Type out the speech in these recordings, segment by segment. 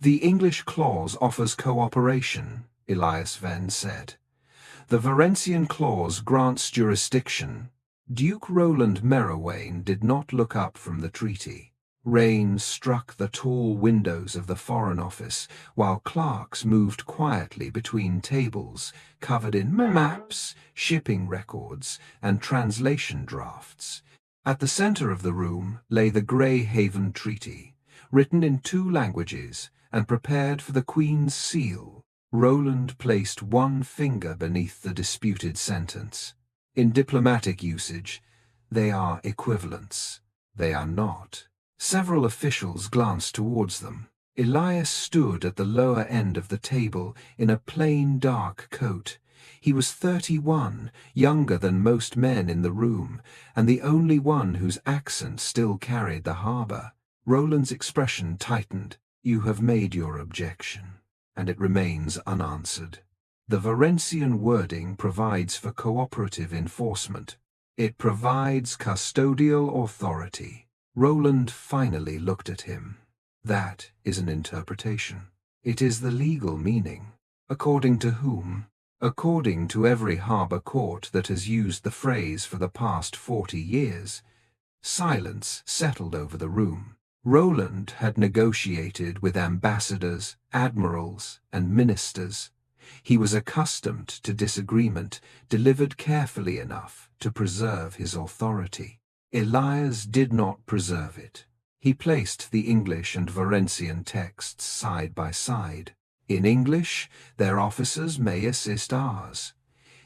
"The English clause offers cooperation," Elias Venn said. "The Varencian clause grants jurisdiction." Duke Roland Merrowayne did not look up from the treaty. Rain struck the tall windows of the Foreign Office, while clerks moved quietly between tables covered in maps, shipping records, and translation drafts. At the center of the room lay the Greyhaven Treaty, written in 2 languages and prepared for the Queen's seal. Roland placed one finger beneath the disputed sentence. In diplomatic usage, they are equivalents. They are not. Several officials glanced towards them. Elias stood at the lower end of the table in a plain dark coat. He was 31, younger than most men in the room, and the only one whose accent still carried the harbour. Roland's expression tightened. "You have made your objection, and it remains unanswered. The Varencian wording provides for cooperative enforcement. It provides custodial authority." Roland finally looked at him. "That is an interpretation. It is the legal meaning." "According to whom?" "According to every harbour court that has used the phrase for the past 40 years. Silence settled over the room. Roland had negotiated with ambassadors, admirals, and ministers. He was accustomed to disagreement, delivered carefully enough to preserve his authority. Elias did not preserve it. He placed the English and Varencian texts side by side. In English, their officers may assist ours.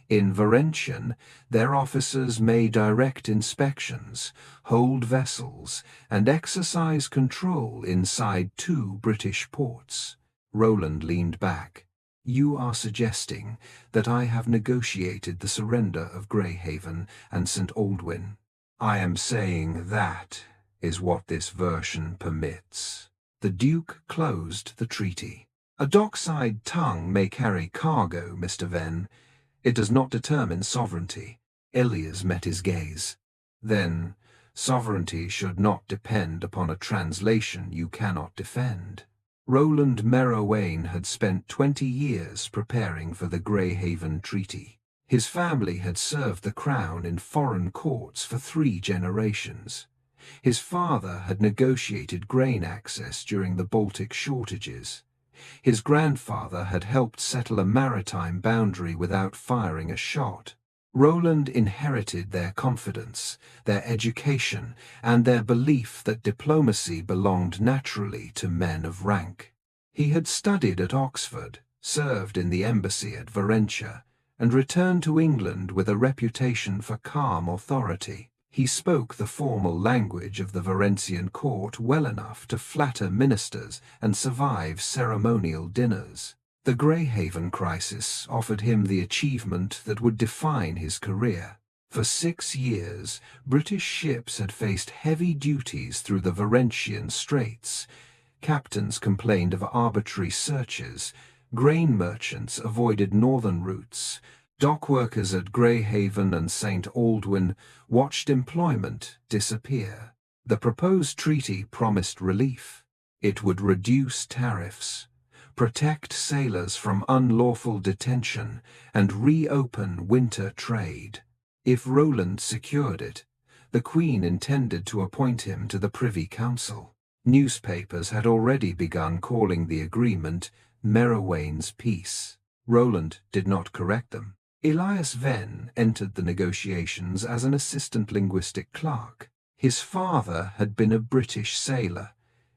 In Varencian, their officers may direct inspections, hold vessels, and exercise control inside 2 British ports. Roland leaned back. "You are suggesting that I have negotiated the surrender of Greyhaven and St. Aldwyn." "I am saying that is what this version permits." The Duke closed the treaty. "A dockside tongue may carry cargo, Mr. Venn. It does not determine sovereignty." Elias met his gaze. "Then, sovereignty should not depend upon a translation you cannot defend." Roland Merrowayne had spent 20 years preparing for the Greyhaven Treaty. His family had served the crown in foreign courts for 3 generations. His father had negotiated grain access during the Baltic shortages. His grandfather had helped settle a maritime boundary without firing a shot. Roland inherited their confidence, their education, and their belief that diplomacy belonged naturally to men of rank. He had studied at Oxford, served in the embassy at Varencia, and returned to England with a reputation for calm authority. He spoke the formal language of the Varencian court well enough to flatter ministers and survive ceremonial dinners. The Greyhaven crisis offered him the achievement that would define his career. For 6 years, British ships had faced heavy duties through the Varencian Straits. Captains complained of arbitrary searches. Grain merchants avoided northern routes. Dockworkers at Greyhaven and St. Aldwyn watched employment disappear. The proposed treaty promised relief. It would reduce tariffs, protect sailors from unlawful detention, and reopen winter trade. If Roland secured it, the Queen intended to appoint him to the Privy Council. Newspapers had already begun calling the agreement Merrowayne's Peace. Roland did not correct them. Elias Venn entered the negotiations as an assistant linguistic clerk. His father had been a British sailor.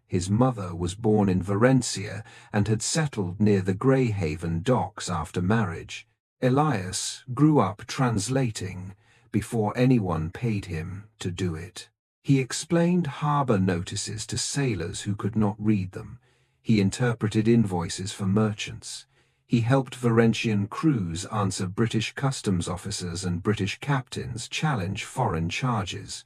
His mother was born in Varencia and had settled near the Greyhaven docks after marriage. Elias grew up translating before anyone paid him to do it. He explained harbour notices to sailors who could not read them. He interpreted invoices for merchants. He helped Varencian crews answer British customs officers and British captains challenge foreign charges.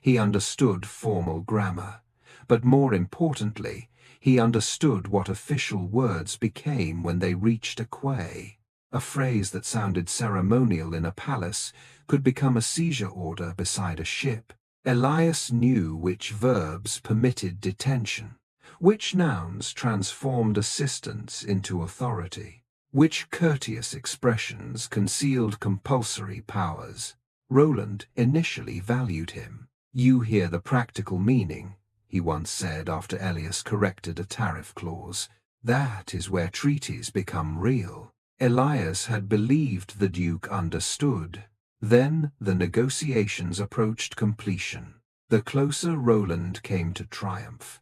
He understood formal grammar, but more importantly, he understood what official words became when they reached a quay. A phrase that sounded ceremonial in a palace could become a seizure order beside a ship. Elias knew which verbs permitted detention, Which nouns transformed assistance into authority? Which courteous expressions concealed compulsory powers? Roland initially valued him. "You hear the practical meaning," he once said after Elias corrected a tariff clause. "That is where treaties become real." Elias had believed the Duke understood. Then the negotiations approached completion. The closer Roland came to triumph,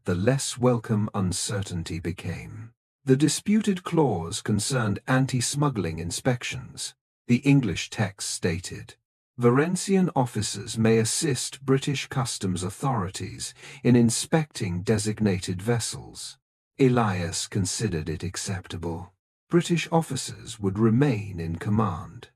the less welcome uncertainty became. The disputed clause concerned anti-smuggling inspections. The English text stated, "Varencian officers may assist British customs authorities in inspecting designated vessels." Elias considered it acceptable. British officers would remain in command.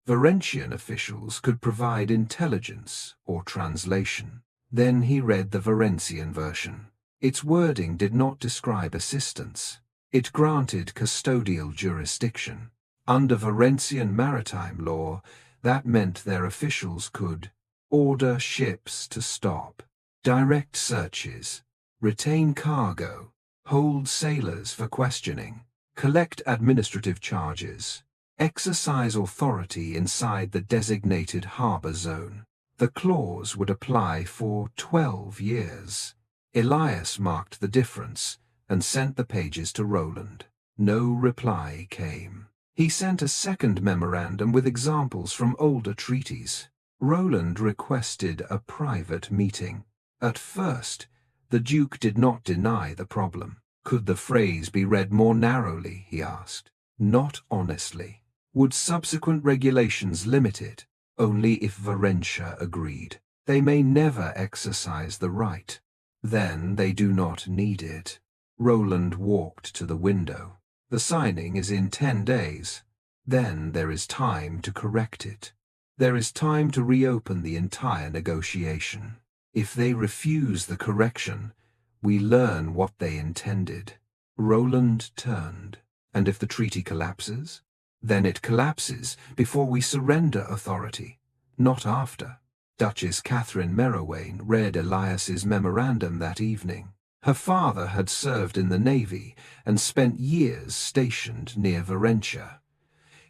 Varencian officials could provide intelligence or translation. Then he read the Varencian version. Its wording did not describe assistance. It granted custodial jurisdiction. Under Varencian maritime law, that meant their officials could order ships to stop, direct searches, retain cargo, hold sailors for questioning, collect administrative charges, exercise authority inside the designated harbour zone. The clause would apply for 12 years. Elias marked the difference and sent the pages to Roland. No reply came. He sent a second memorandum with examples from older treaties. Roland requested a private meeting. At first, the Duke did not deny the problem. Could the phrase be read more narrowly, he asked. Not honestly. Would subsequent regulations limit it? Only if Varencia agreed. They may never exercise the right. Then they do not need it. Roland walked to the window. The signing is in 10 days. Then there is time to correct it. There is time to reopen the entire negotiation. If they refuse the correction, we learn what they intended. Roland turned. And if the treaty collapses? Then it collapses before we surrender authority, not after. Duchess Catherine Merrowayne read Elias's memorandum that evening. Her father had served in the Navy and spent years stationed near Varencia.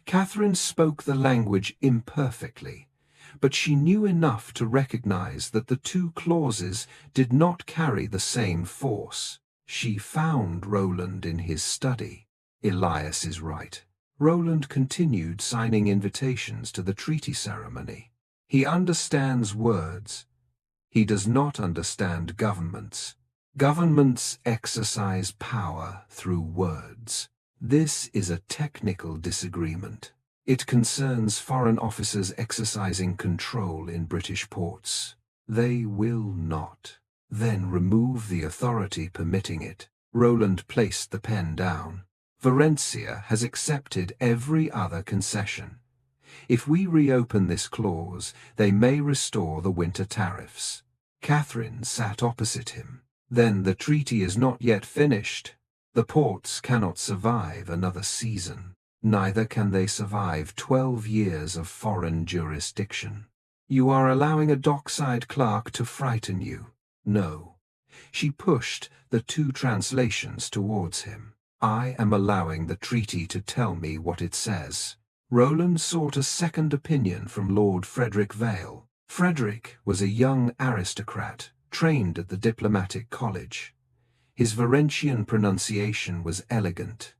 Catherine spoke the language imperfectly, but she knew enough to recognize that the two clauses did not carry the same force. She found Roland in his study. Elias is right. Roland continued signing invitations to the treaty ceremony. He understands words. He does not understand governments. Governments exercise power through words. This is a technical disagreement. It concerns foreign officers exercising control in British ports. They will not. Then remove the authority permitting it. Roland placed the pen down. Varencia has accepted every other concession. If we reopen this clause, they may restore the winter tariffs. Catherine sat opposite him. Then the treaty is not yet finished. The ports cannot survive another season. Neither can they survive 12 years of foreign jurisdiction. You are allowing a dockside clerk to frighten you. No. She pushed the 2 translations towards him. I am allowing the treaty to tell me what it says. Roland sought a second opinion from Lord Frederick Vale. Frederick was a young aristocrat, trained at the diplomatic college. His Varencian pronunciation was elegant.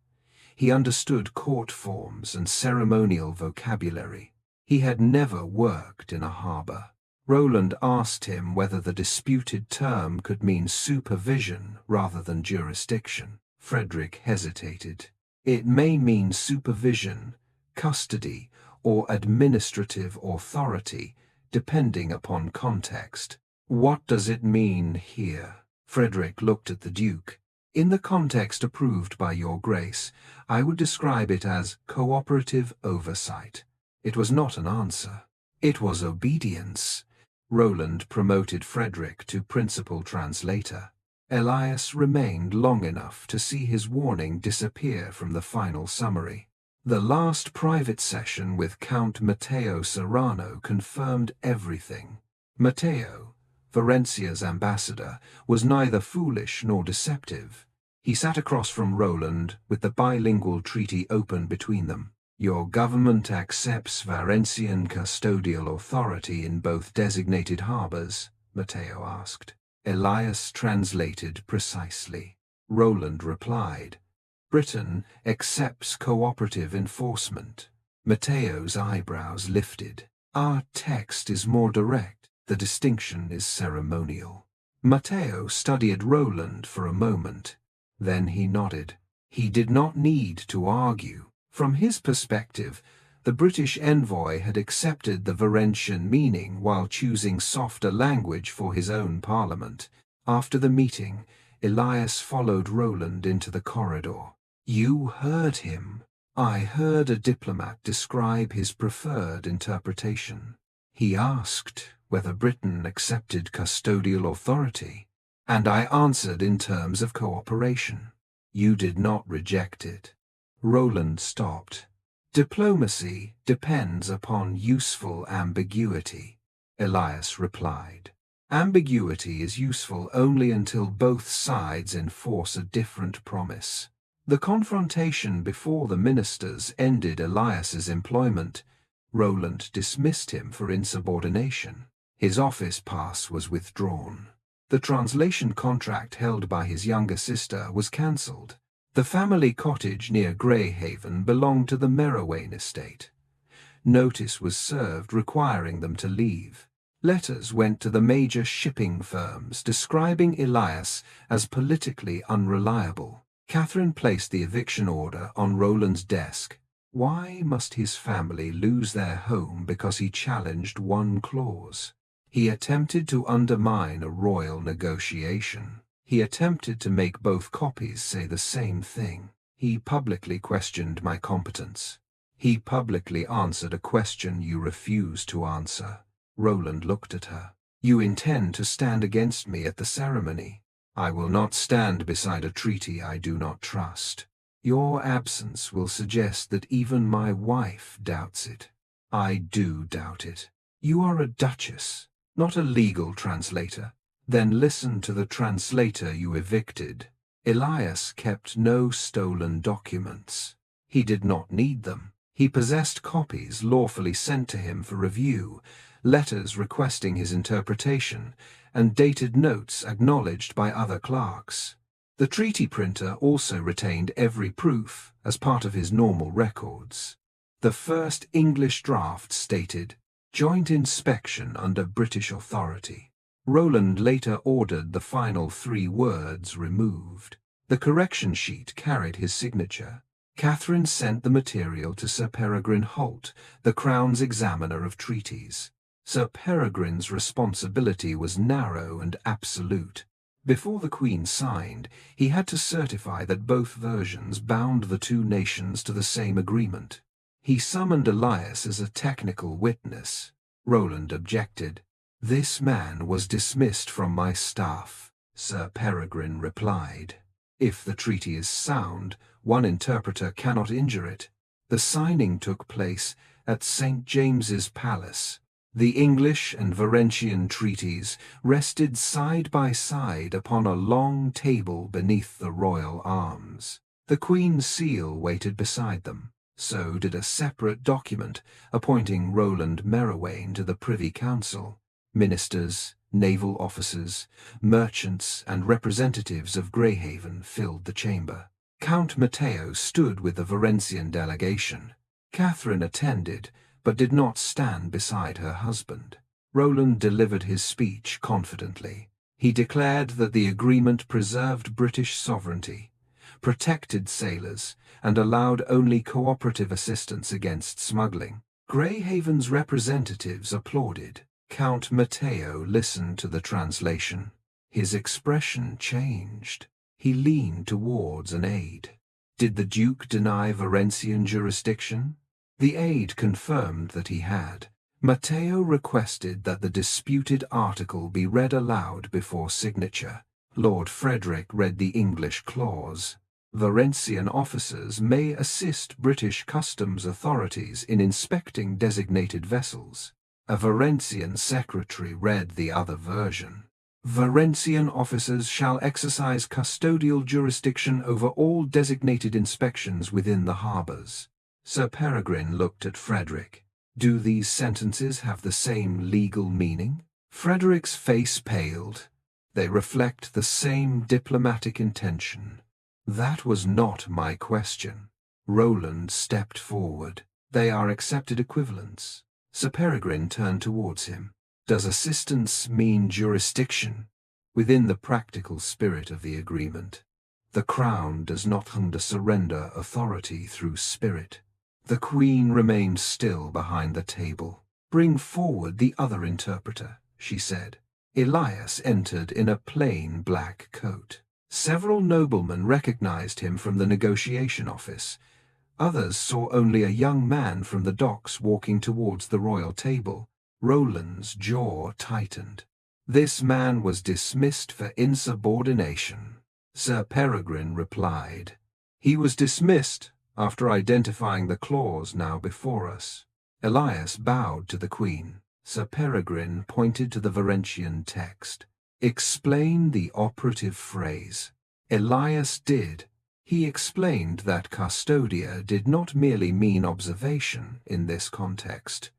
He understood court forms and ceremonial vocabulary. He had never worked in a harbour. Roland asked him whether the disputed term could mean supervision rather than jurisdiction. Frederick hesitated. It may mean supervision, custody, or administrative authority, depending upon context. What does it mean here? Frederick looked at the Duke. In the context approved by your Grace, I would describe it as cooperative oversight. It was not an answer. It was obedience. Roland promoted Frederick to principal translator. Elias remained long enough to see his warning disappear from the final summary. The last private session with Count Matteo Serrano confirmed everything. Matteo, Varencia's ambassador, was neither foolish nor deceptive. He sat across from Roland with the bilingual treaty open between them. Your government accepts Varencian custodial authority in both designated harbours? Matteo asked. Elias translated precisely. Roland replied, Britain accepts cooperative enforcement. Matteo's eyebrows lifted. Our text is more direct. The distinction is ceremonial. Matteo studied Roland for a moment. Then he nodded. He did not need to argue. From his perspective, the British envoy had accepted the Varencian meaning while choosing softer language for his own parliament. After the meeting, Elias followed Roland into the corridor. You heard him. I heard a diplomat describe his preferred interpretation. He asked whether Britain accepted custodial authority, and I answered in terms of cooperation. You did not reject it. Roland stopped. Diplomacy depends upon useful ambiguity, Elias replied. Ambiguity is useful only until both sides enforce a different promise. The confrontation before the ministers ended Elias's employment. Roland dismissed him for insubordination. His office pass was withdrawn. The translation contract held by his younger sister was cancelled. The family cottage near Greyhaven belonged to the Merrowayne estate. Notice was served requiring them to leave. Letters went to the major shipping firms describing Elias as politically unreliable. Catherine placed the eviction order on Roland's desk. Why must his family lose their home because he challenged one clause? He attempted to undermine a royal negotiation. He attempted to make both copies say the same thing. He publicly questioned my competence. He publicly answered a question you refused to answer. Roland looked at her. You intend to stand against me at the ceremony. I will not stand beside a treaty I do not trust. Your absence will suggest that even my wife doubts it. I do doubt it. You are a duchess, not a legal translator. Then listen to the translator you evicted. Elias kept no stolen documents. He did not need them. He possessed copies lawfully sent to him for review, letters requesting his interpretation, and dated notes acknowledged by other clerks. The treaty printer also retained every proof as part of his normal records. The first English draft stated, "Joint inspection under British authority." Roland later ordered the final 3 words removed. The correction sheet carried his signature. Catherine sent the material to Sir Peregrine Holt, the Crown's examiner of treaties. Sir Peregrine's responsibility was narrow and absolute. Before the Queen signed, he had to certify that both versions bound the 2 nations to the same agreement. He summoned Elias as a technical witness. Roland objected. "This man was dismissed from my staff," Sir Peregrine replied. "If the treaty is sound, one interpreter cannot injure it." The signing took place at St. James's Palace. The English and Varencian treaties rested side by side upon a long table beneath the royal arms. The Queen's seal waited beside them. So did a separate document appointing Roland Merrowayne to the Privy Council. Ministers, naval officers, merchants, and representatives of Greyhaven filled the chamber. Count Matteo stood with the Varencian delegation. Catherine attended, but did not stand beside her husband. Roland delivered his speech confidently. He declared that the agreement preserved British sovereignty, protected sailors, and allowed only cooperative assistance against smuggling. Greyhaven's representatives applauded. Count Matteo listened to the translation. His expression changed. He leaned towards an aide. Did the Duke deny Varencian jurisdiction? The aide confirmed that he had. Matteo requested that the disputed article be read aloud before signature. Lord Frederick read the English clause. Varencian officers may assist British customs authorities in inspecting designated vessels. A Varencian secretary read the other version. Varencian officers shall exercise custodial jurisdiction over all designated inspections within the harbours. Sir Peregrine looked at Frederick. Do these sentences have the same legal meaning? Frederick's face paled. They reflect the same diplomatic intention. That was not my question. Roland stepped forward. They are accepted equivalents. Sir Peregrine turned towards him. Does assistance mean jurisdiction? Within the practical spirit of the agreement, the Crown does not surrender authority through spirit. The Queen remained still behind the table. Bring forward the other interpreter, she said. Elias entered in a plain black coat. Several noblemen recognized him from the negotiation office. Others saw only a young man from the docks walking towards the royal table. Roland's jaw tightened. This man was dismissed for insubordination. Sir Peregrine replied. He was dismissed after identifying the clause now before us. Elias bowed to the Queen. Sir Peregrine pointed to the Varencian text. Explain the operative phrase. Elias did. He explained that custodia did not merely mean observation in this context.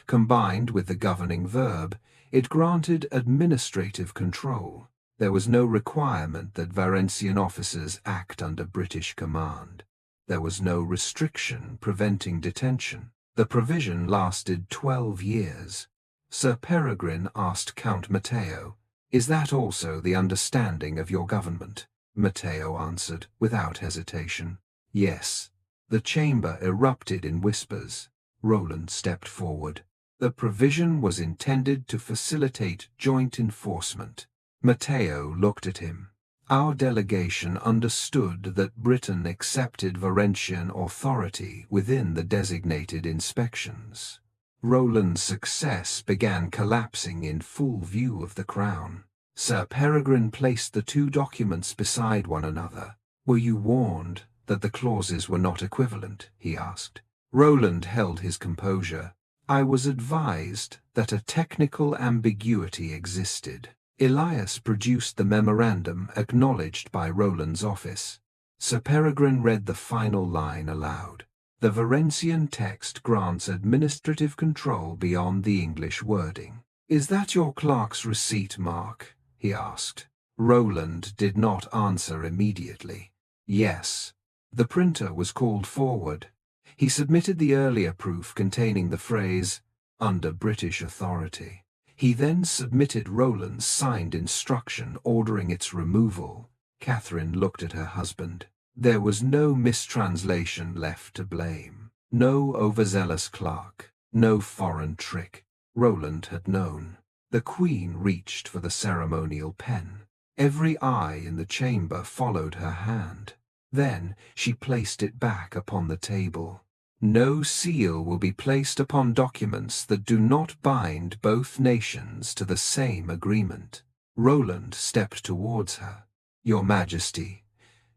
Combined with the governing verb, it granted administrative control. There was no requirement that Varencian officers act under British command. There was no restriction preventing detention. The provision lasted 12 years. Sir Peregrine asked Count Matteo, "Is that also the understanding of your government?" Matteo answered without hesitation, "Yes." The chamber erupted in whispers. Roland stepped forward. The provision was intended to facilitate joint enforcement. Matteo looked at him. Our delegation understood that Britain accepted Varencian authority within the designated inspections. Roland's success began collapsing in full view of the Crown. Sir Peregrine placed the two documents beside one another. "Were you warned that the clauses were not equivalent?" he asked. Roland held his composure. "I was advised that a technical ambiguity existed." Elias produced the memorandum acknowledged by Roland's office. Sir Peregrine read the final line aloud. The Varencian text grants administrative control beyond the English wording. "Is that your clerk's receipt, Mark?" he asked. Roland did not answer immediately. "Yes." The printer was called forward. He submitted the earlier proof containing the phrase, "under British authority." He then submitted Roland's signed instruction ordering its removal. Catherine looked at her husband. There was no mistranslation left to blame. No overzealous clerk. No foreign trick. Roland had known. The Queen reached for the ceremonial pen. Every eye in the chamber followed her hand. Then she placed it back upon the table. No seal will be placed upon documents that do not bind both nations to the same agreement. Roland stepped towards her. "Your Majesty,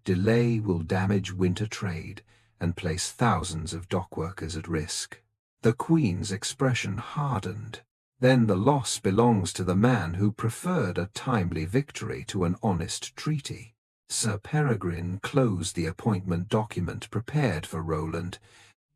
delay will damage winter trade and place thousands of dockworkers at risk." The Queen's expression hardened. "Then the loss belongs to the man who preferred a timely victory to an honest treaty." Sir Peregrine closed the appointment document prepared for Roland.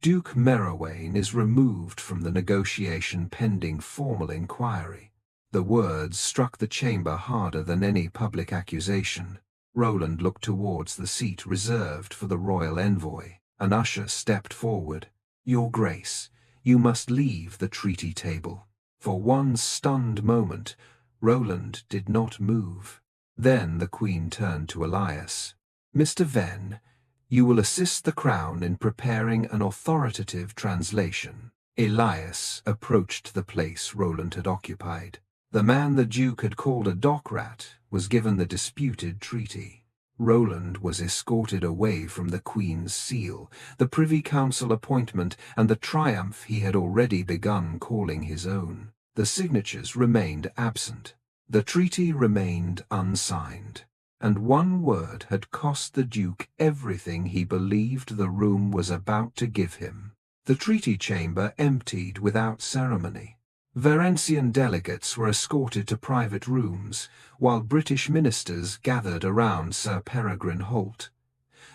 Duke Merrowayne is removed from the negotiation pending formal inquiry. The words struck the chamber harder than any public accusation. Roland looked towards the seat reserved for the royal envoy. An usher stepped forward. "Your Grace, you must leave the treaty table." For one stunned moment, Roland did not move. Then the Queen turned to Elias. "Mr. Venn, you will assist the Crown in preparing an authoritative translation." Elias approached the place Roland had occupied. The man the Duke had called a dock rat was given the disputed treaty. Roland was escorted away from the Queen's seal, the Privy Council appointment, and the triumph he had already begun calling his own. The signatures remained absent. The treaty remained unsigned. And one word had cost the Duke everything he believed the room was about to give him. The treaty chamber emptied without ceremony. Varencian delegates were escorted to private rooms, while British ministers gathered around Sir Peregrine Holt.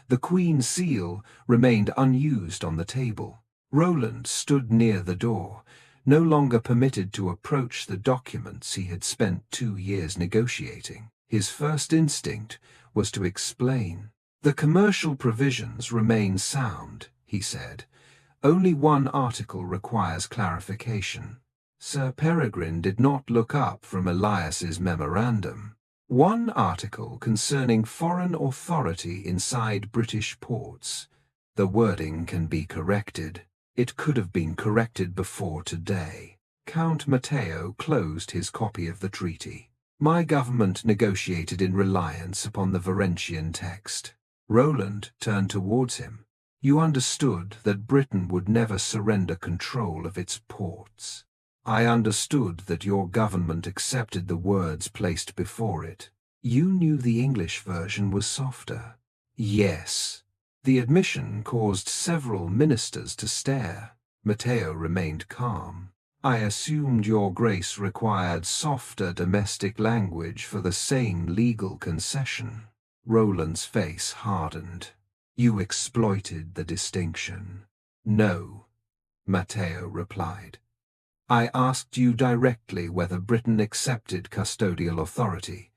The Queen's seal remained unused on the table. Roland stood near the door, no longer permitted to approach the documents he had spent 2 years negotiating. His first instinct was to explain. "The commercial provisions remain sound," he said. "Only one article requires clarification." Sir Peregrine did not look up from Elias's memorandum. "One article concerning foreign authority inside British ports. The wording can be corrected. It could have been corrected before today." Count Matteo closed his copy of the treaty. "My government negotiated in reliance upon the Varencian text." Roland turned towards him. "You understood that Britain would never surrender control of its ports." "I understood that your government accepted the words placed before it." "You knew the English version was softer." "Yes." The admission caused several ministers to stare. Matteo remained calm. "I assumed your grace required softer domestic language for the same legal concession." Roland's face hardened. "You exploited the distinction." "No," Matteo replied. "I asked you directly whether Britain accepted custodial authority.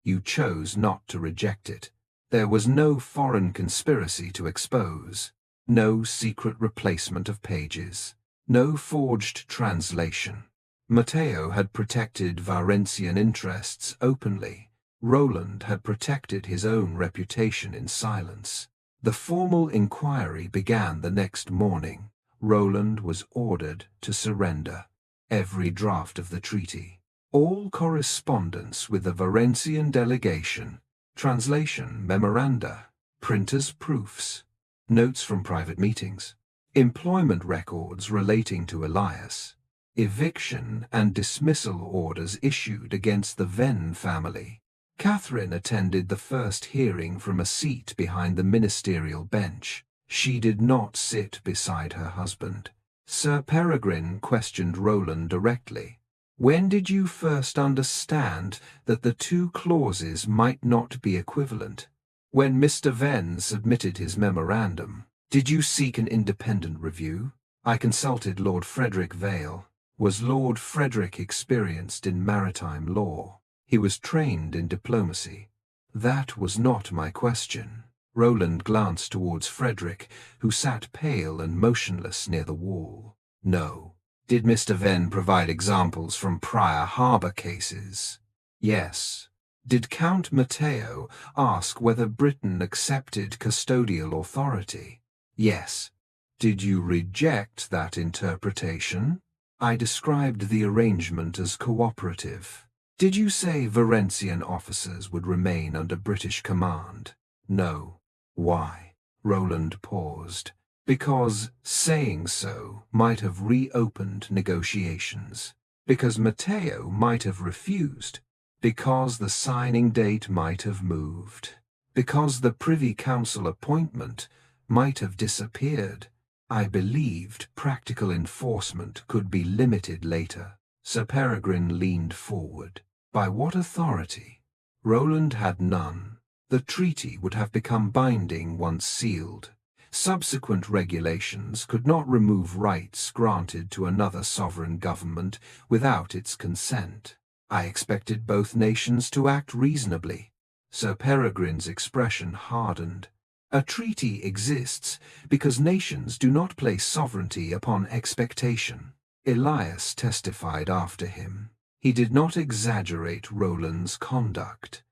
You chose not to reject it. There was no foreign conspiracy to expose, no secret replacement of pages, no forged translation." Matteo had protected Varencian interests openly. Roland had protected his own reputation in silence. The formal inquiry began the next morning. Roland was ordered to surrender every draft of the treaty, all correspondence with the Varencian delegation, translation memoranda, printers' proofs, notes from private meetings, employment records relating to Elias, eviction and dismissal orders issued against the Venn family. Catherine attended the first hearing from a seat behind the ministerial bench. She did not sit beside her husband. Sir Peregrine questioned Roland directly. "When did you first understand that the two clauses might not be equivalent?" "When Mr. Venn submitted his memorandum." "Did you seek an independent review?" "I consulted Lord Frederick Vale." "Was Lord Frederick experienced in maritime law?" "He was trained in diplomacy." "That was not my question." Roland glanced towards Frederick, who sat pale and motionless near the wall. "No." "Did Mr. Venn provide examples from prior harbour cases?" "Yes." "Did Count Matteo ask whether Britain accepted custodial authority?" "Yes." "Did you reject that interpretation?" "I described the arrangement as cooperative." "Did you say Varencian officers would remain under British command?" "No." "Why?" Roland paused. "Because saying so might have reopened negotiations. Because Matteo might have refused. Because the signing date might have moved. Because the Privy Council appointment might have disappeared. I believed practical enforcement could be limited later." Sir Peregrine leaned forward. "By what authority?" Roland had none. The treaty would have become binding once sealed. Subsequent regulations could not remove rights granted to another sovereign government without its consent. "I expected both nations to act reasonably." Sir Peregrine's expression hardened. "A treaty exists because nations do not place sovereignty upon expectation." Elias testified after him. He did not exaggerate Roland's conduct.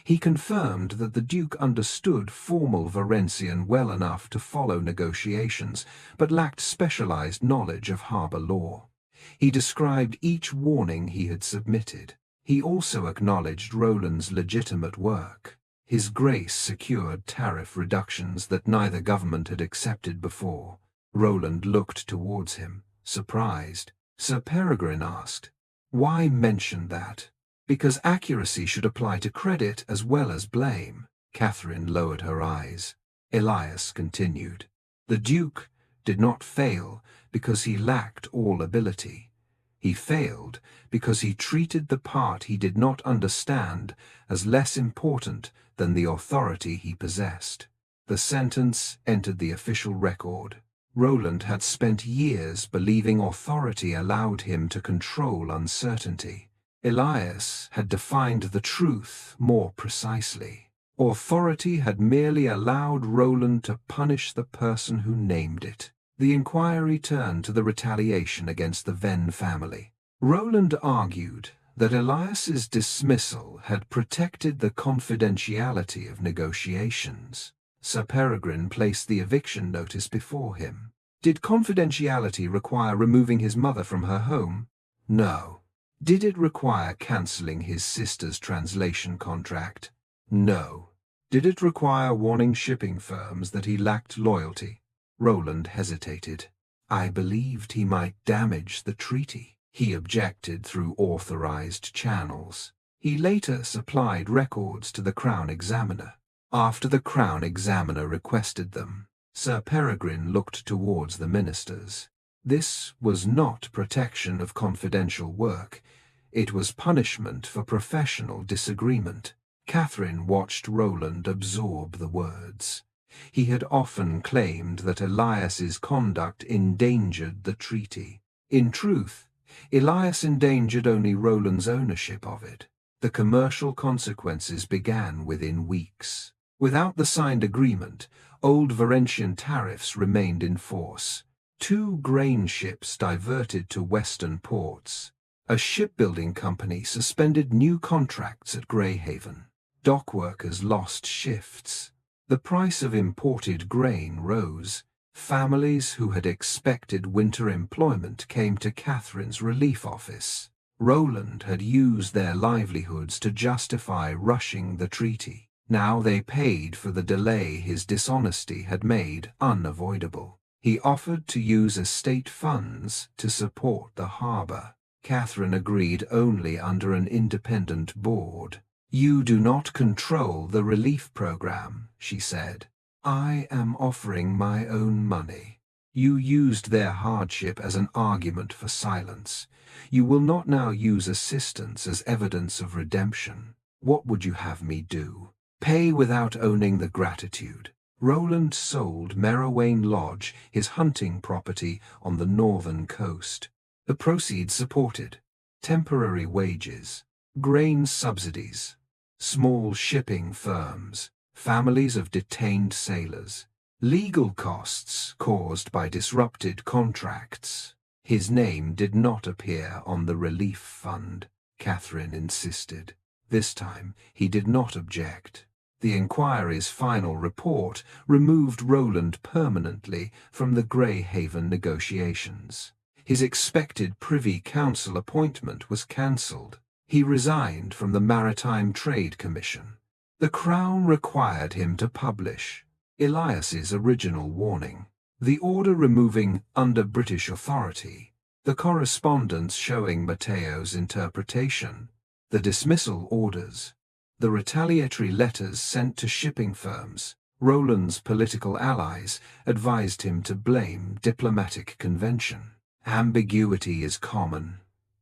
He confirmed that the Duke understood formal Varencian well enough to follow negotiations, but lacked specialized knowledge of harbour law. He described each warning he had submitted. He also acknowledged Roland's legitimate work. His Grace secured tariff reductions that neither government had accepted before. Roland looked towards him, surprised. Sir Peregrine asked, "Why mention that?" "Because accuracy should apply to credit as well as blame." Catherine lowered her eyes. Elias continued, "The Duke did not fail because he lacked all ability. He failed because he treated the part he did not understand as less important than the authority he possessed. The sentence entered the official record. Roland had spent years believing authority allowed him to control uncertainty. Elias had defined the truth more precisely. Authority had merely allowed Roland to punish the person who named it. The inquiry turned to the retaliation against the Venn family. Roland argued that Elias's dismissal had protected the confidentiality of negotiations. Sir Peregrine placed the eviction notice before him. Did confidentiality require removing his mother from her home? No. Did it require cancelling his sister's translation contract? No. Did it require warning shipping firms that he lacked loyalty? Roland hesitated. I believed he might damage the treaty. He objected through authorized channels. He later supplied records to the Crown Examiner. After the Crown Examiner requested them, Sir Peregrine looked towards the ministers. This was not protection of confidential work. It was punishment for professional disagreement. Catherine watched Roland absorb the words. He had often claimed that Elias's conduct endangered the treaty. In truth, Elias endangered only Roland's ownership of it. The commercial consequences began within weeks. Without the signed agreement, old Varencian tariffs remained in force. 2 grain ships diverted to western ports. A shipbuilding company suspended new contracts at Greyhaven. Dock workers lost shifts. The price of imported grain rose. Families who had expected winter employment came to Catherine's relief office. Roland had used their livelihoods to justify rushing the treaty. Now they paid for the delay his dishonesty had made unavoidable. He offered to use estate funds to support the harbour. Catherine agreed only under an independent board. You do not control the relief program, she said. I am offering my own money. You used their hardship as an argument for silence. You will not now use assistance as evidence of redemption. What would you have me do? Pay without owning the gratitude. Roland sold Merrowayne Lodge, his hunting property on the northern coast. The proceeds supported temporary wages, grain subsidies, small shipping firms, families of detained sailors, legal costs caused by disrupted contracts. His name did not appear on the relief fund, Catherine insisted. This time he did not object. The inquiry's final report removed Roland permanently from the Greyhaven negotiations. His expected Privy Council appointment was cancelled. He resigned from the Maritime Trade Commission. The Crown required him to publish Elias's original warning, the order removing under British authority, the correspondence showing Matteo's interpretation, the dismissal orders, the retaliatory letters sent to shipping firms. Roland's political allies advised him to blame diplomatic convention. Ambiguity is common,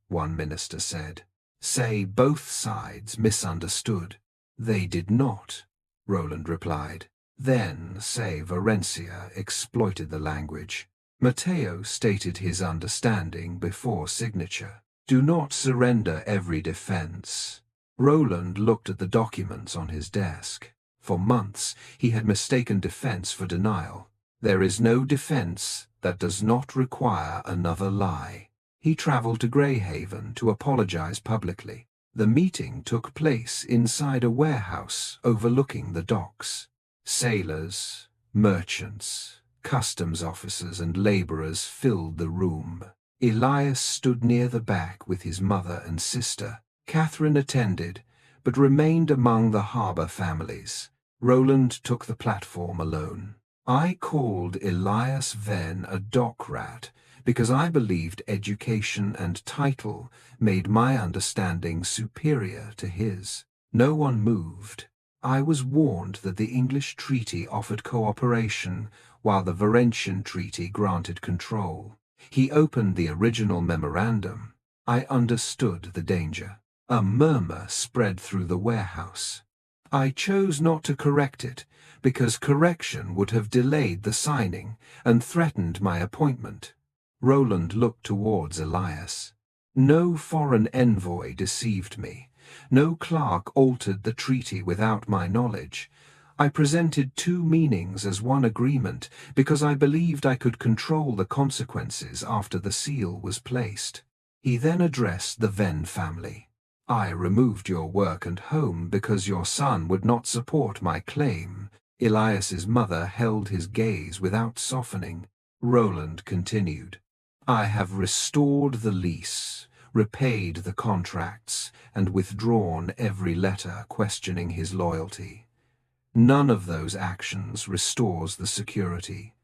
one minister said. Say both sides misunderstood. They did not, Roland replied. Then say Varencia exploited the language. Matteo stated his understanding before signature. Do not surrender every defense. Roland looked at the documents on his desk. For months he had mistaken defense for denial. There is no defense that does not require another lie. He traveled to Greyhaven to apologize publicly. The meeting took place inside a warehouse overlooking the docks. Sailors, merchants, customs officers and laborers filled the room. Elias stood near the back with his mother and sister. Catherine attended, but remained among the harbour families. Roland took the platform alone. I called Elias Venn a dock rat because I believed education and title made my understanding superior to his. No one moved. I was warned that the English treaty offered cooperation while the Varencian treaty granted control. He opened the original memorandum. I understood the danger. A murmur spread through the warehouse. I chose not to correct it, because correction would have delayed the signing and threatened my appointment. Roland looked towards Elias. No foreign envoy deceived me. No clerk altered the treaty without my knowledge. I presented two meanings as one agreement because I believed I could control the consequences after the seal was placed. He then addressed the Venn family. I removed your work and home because your son would not support my claim. Elias's mother held his gaze without softening. Roland continued. I have restored the lease, repaid the contracts, and withdrawn every letter questioning his loyalty. None of those actions restores the security.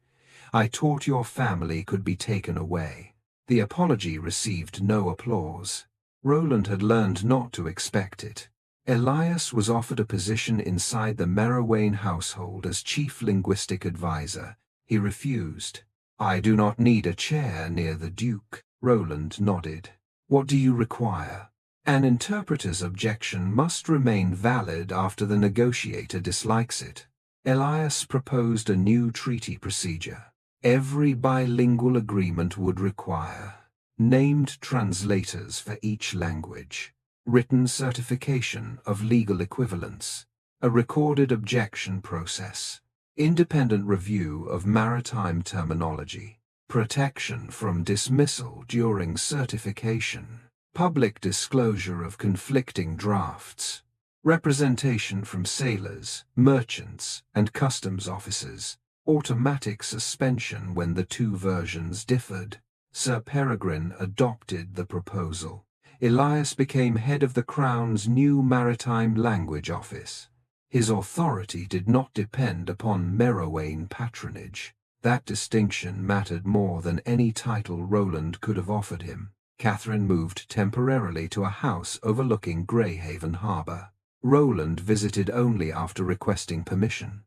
I taught your family could be taken away. The apology received no applause. Roland had learned not to expect it. Elias was offered a position inside the Merrowayne household as chief linguistic advisor. He refused. I do not need a chair near the Duke. Roland nodded. What do you require? An interpreter's objection must remain valid after the negotiator dislikes it. Elias proposed a new treaty procedure. Every bilingual agreement would require named translators for each language, written certification of legal equivalence, a recorded objection process, independent review of maritime terminology, protection from dismissal during certification, public disclosure of conflicting drafts, representation from sailors, merchants, and customs officers, automatic suspension when the two versions differed. Sir Peregrine adopted the proposal. Elias became head of the Crown's new Maritime Language Office. His authority did not depend upon Merrowayne patronage. That distinction mattered more than any title Roland could have offered him. Catherine moved temporarily to a house overlooking Greyhaven harbour. Roland visited only after requesting permission.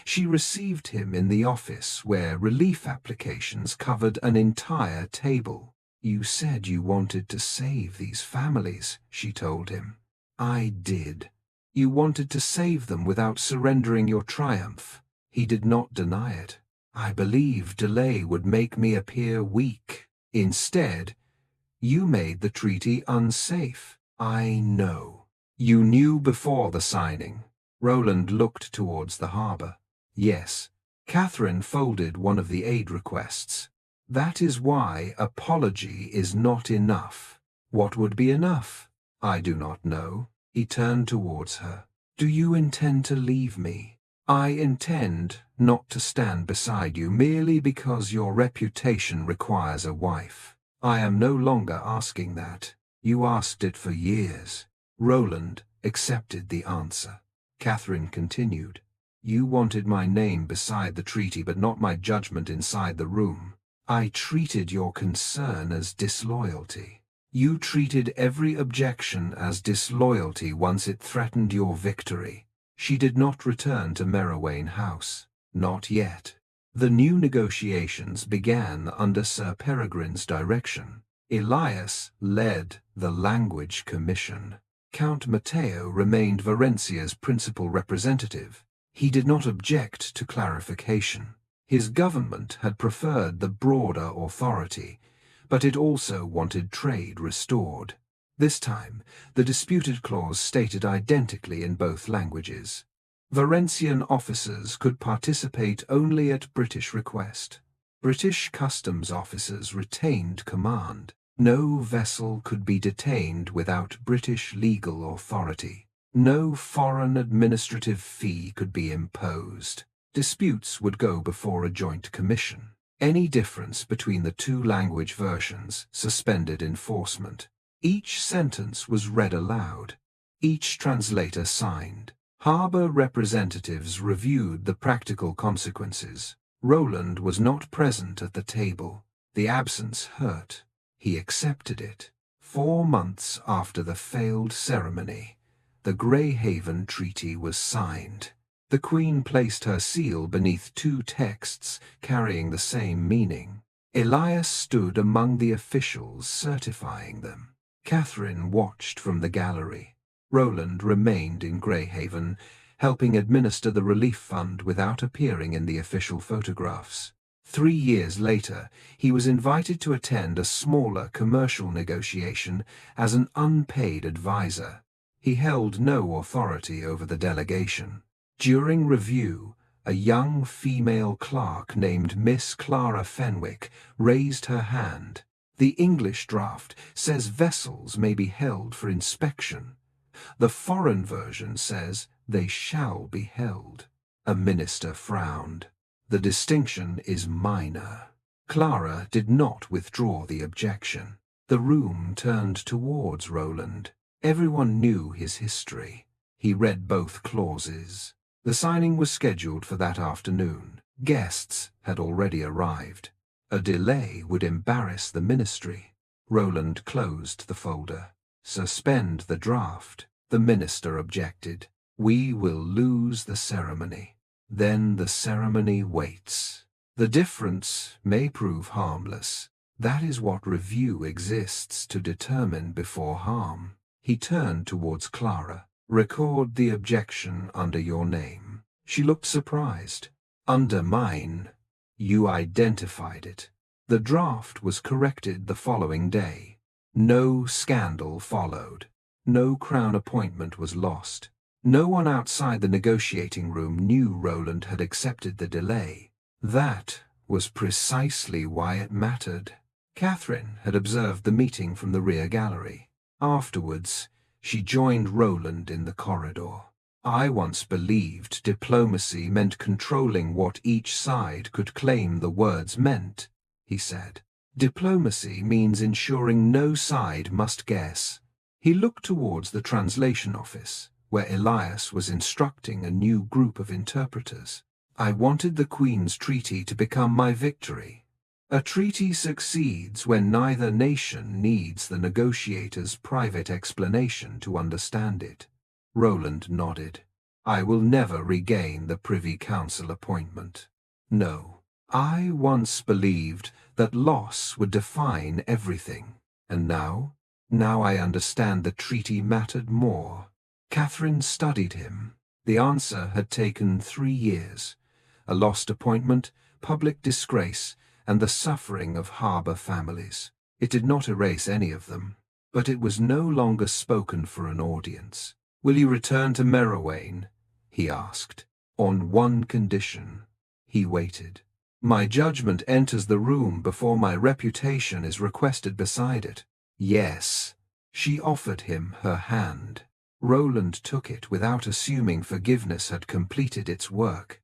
She received him in the office where relief applications covered an entire table. You said you wanted to save these families, she told him. I did. You wanted to save them without surrendering your triumph. He did not deny it. I believed delay would make me appear weak. Instead, you made the treaty unsafe. I know. You knew before the signing. Roland looked towards the harbour. Yes. Catherine folded one of the aid requests. That is why apology is not enough. What would be enough? I do not know. He turned towards her. Do you intend to leave me? I intend not to stand beside you merely because your reputation requires a wife. I am no longer asking that. You asked it for years. Roland accepted the answer. Catherine continued. You wanted my name beside the treaty but not my judgment inside the room. I treated your concern as disloyalty. You treated every objection as disloyalty once it threatened your victory. She did not return to Merrowayne House. Not yet. The new negotiations began under Sir Peregrine's direction. Elias led the Language Commission. Count Matteo remained Varencia's principal representative. He did not object to clarification. His government had preferred the broader authority, but it also wanted trade restored. This time, the disputed clause stated identically in both languages. Varencian officers could participate only at British request. British customs officers retained command. No vessel could be detained without British legal authority. No foreign administrative fee could be imposed. Disputes would go before a joint commission. Any difference between the two language versions suspended enforcement. Each sentence was read aloud. Each translator signed. Harbour representatives reviewed the practical consequences. Roland was not present at the table. The absence hurt. He accepted it. 4 months after the failed ceremony, the Greyhaven Treaty was signed. The Queen placed her seal beneath 2 texts carrying the same meaning. Elias stood among the officials certifying them. Catherine watched from the gallery. Roland remained in Greyhaven, helping administer the relief fund without appearing in the official photographs. 3 years later, he was invited to attend a smaller commercial negotiation as an unpaid advisor. He held no authority over the delegation. During review, a young female clerk named Miss Clara Fenwick raised her hand. The English draft says vessels may be held for inspection. The foreign version says they shall be held. A minister frowned. The distinction is minor. Clara did not withdraw the objection. The room turned towards Roland. Everyone knew his history. He read both clauses. The signing was scheduled for that afternoon. Guests had already arrived. A delay would embarrass the ministry. Roland closed the folder. Suspend the draft. The minister objected. We will lose the ceremony. Then the ceremony waits. The difference may prove harmless. That is what review exists to determine before harm. He turned towards Clara. Record the objection under your name. She looked surprised. Under mine. You identified it. The draft was corrected the following day. No scandal followed. No crown appointment was lost. No one outside the negotiating room knew Roland had accepted the delay. That was precisely why it mattered. Catherine had observed the meeting from the rear gallery. Afterwards, she joined Roland in the corridor. I once believed diplomacy meant controlling what each side could claim the words meant, he said. Diplomacy means ensuring no side must guess. He looked towards the translation office, where Elias was instructing a new group of interpreters. I wanted the Queen's treaty to become my victory. A treaty succeeds when neither nation needs the negotiator's private explanation to understand it. Roland nodded. I will never regain the Privy Council appointment. No, I once believed that loss would define everything. And now I understand the treaty mattered more. Catherine studied him. The answer had taken 3 years. A lost appointment, public disgrace, and the suffering of harbour families. It did not erase any of them, but it was no longer spoken for an audience. Will you return to Merrowayne? He asked. On one condition. He waited. My judgment enters the room before my reputation is requested beside it. Yes. She offered him her hand. Roland took it without assuming forgiveness had completed its work.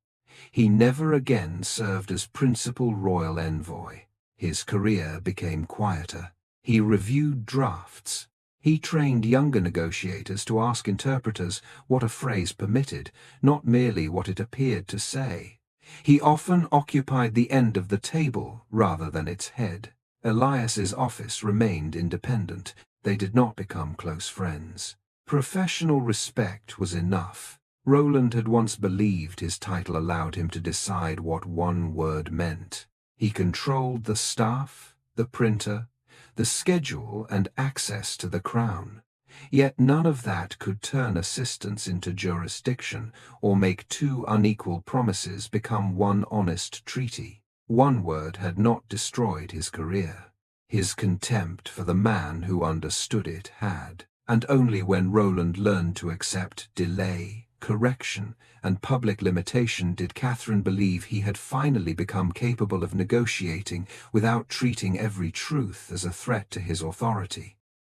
He never again served as principal royal envoy. His career became quieter. He reviewed drafts. He trained younger negotiators to ask interpreters what a phrase permitted, not merely what it appeared to say. He often occupied the end of the table rather than its head. Elias's office remained independent. They did not become close friends. Professional respect was enough. Roland had once believed his title allowed him to decide what one word meant. He controlled the staff, the printer, the schedule, and access to the crown. Yet none of that could turn assistance into jurisdiction or make 2 unequal promises become one honest treaty. One word had not destroyed his career. His contempt for the man who understood it had, and only when Roland learned to accept delay, correction, and public limitation did Catherine believe he had finally become capable of negotiating without treating every truth as a threat to his authority.